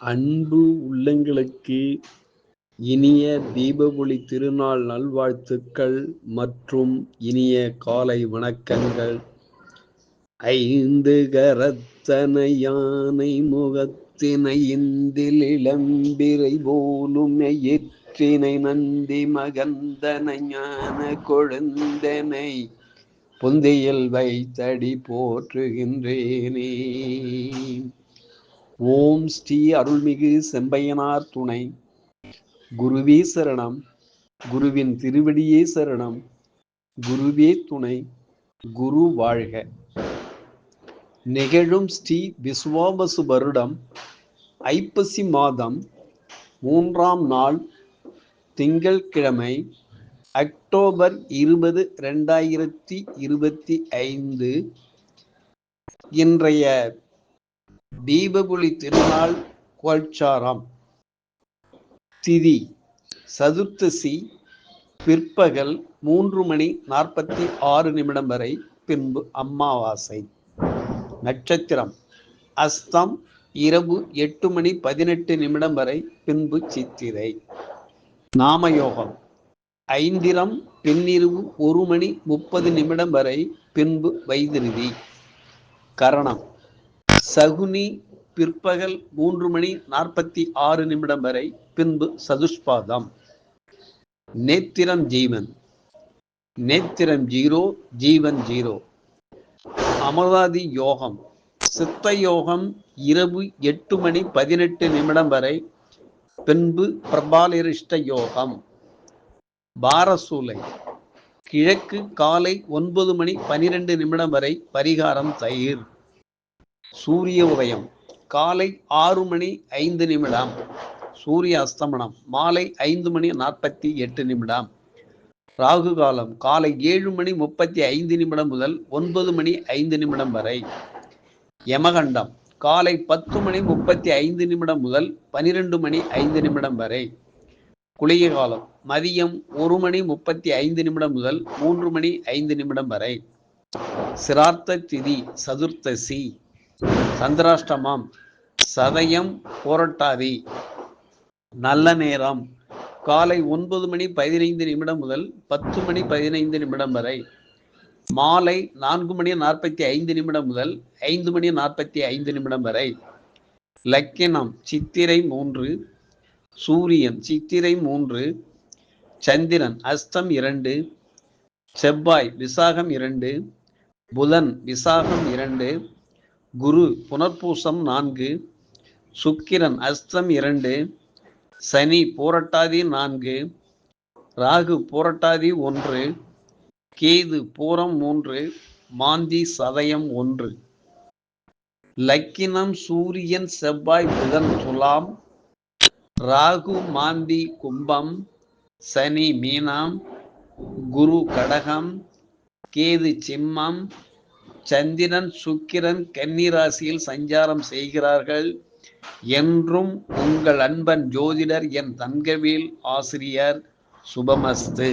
அன்பு உள்ளங்களுக்கு இனிய தீபாவளி திருநாள் நல்வாழ்த்துக்கள் மற்றும் இனிய காலை வணக்கங்கள். ஐந்து கரத்தனை யானை முகத்தினை இந்தில் இளம்பிரை போலும் எயிற்றினை நந்தி மகந்தனை ஞான கொழுந்தனை புந்தியில் வைத்தடி போற்றுகின்றேனே. ஓம் ஸ்ரீ அருள்மிகு செம்பையனார் துணை. குருவே சரணம். குருவின் திருவடியே சரணம். குருவே துணை. குரு வாழ்க. நிகழும் ஸ்ரீ விசுவாவசு வருடம் ஐப்பசி மாதம் 3ஆம் நாள் திங்கட்கிழமை அக்டோபர் 20, 2025 இன்றைய தீபாவளி திருநாள் கோல்சாரம். திதி சதுர்த்தசி பிற்பகல் 3:46 வரை, பின்பு அமாவாசை. நட்சத்திரம் அஸ்தம் இரவு 8:18 வரை, பின்பு சித்திரை. நாமயோகம் ஐந்திரம் பின்னிரவு 1:30 வரை, பின்பு வைதிருதி. கரணம் சகுனி பிற்பகல் 3:46 வரை, பின்பு சதுஷ்பாதம். நேத்திரம் ஜீவன். நேத்திரம் 0, ஜீவன் 0. அமராதி யோகம் சித்த யோகம் இரவு 8:18 வரை, பின்பு பிரபாலிரிஷ்ட யோகம். பாரசூலை கிழக்கு காலை 9:12 வரை, பரிகாரம் தயிர். சூரிய உதயம் காலை 6:05. சூரிய அஸ்தமனம் மாலை 5:48. ராகு காலம் காலை 7:35 முதல் 9:05 வரை. யமகண்டம் காலை 10:35 முதல் 12:05 வரை. குளிகை காலம் மதியம் 1:35 முதல் 3:05 வரை. சிரார்த்த திதி சதுர்த்தசி. சந்திராஷ்டமம் சதயம் போரட்டாதி. நல்ல நேரம் காலை 9:15 முதல் 10:15 வரை. மாலை 4:45 முதல் 5:45 வரை. லக்கினம் சித்திரை 3. சூரியன் சித்திரை 3. சந்திரன் அஸ்தம் 2. செவ்வாய் விசாகம் 2. புதன் விசாகம் 2. குரு புனர்பூசம் 4. சுக்கிரன் அஸ்தம் 2. சனி பூரட்டாதி 4. ராகு பூரட்டாதி 1. கேது பூரம் 3. மாந்தி சதயம் 1. லக்கினம் சூரியன் செவ்வாய் புதன் துலாம். ராகு மாந்தி கும்பம். சனி மீனம். குரு கடகம். கேது சிம்மம். சந்திரன் சுக்கிரன் கன்னிராசியில் சஞ்சாரம் செய்கிறார்கள். என்றும் உங்கள் அன்பன் ஜோதிடர் என் தங்கவேல் ஆசிரியர். சுபமஸ்து.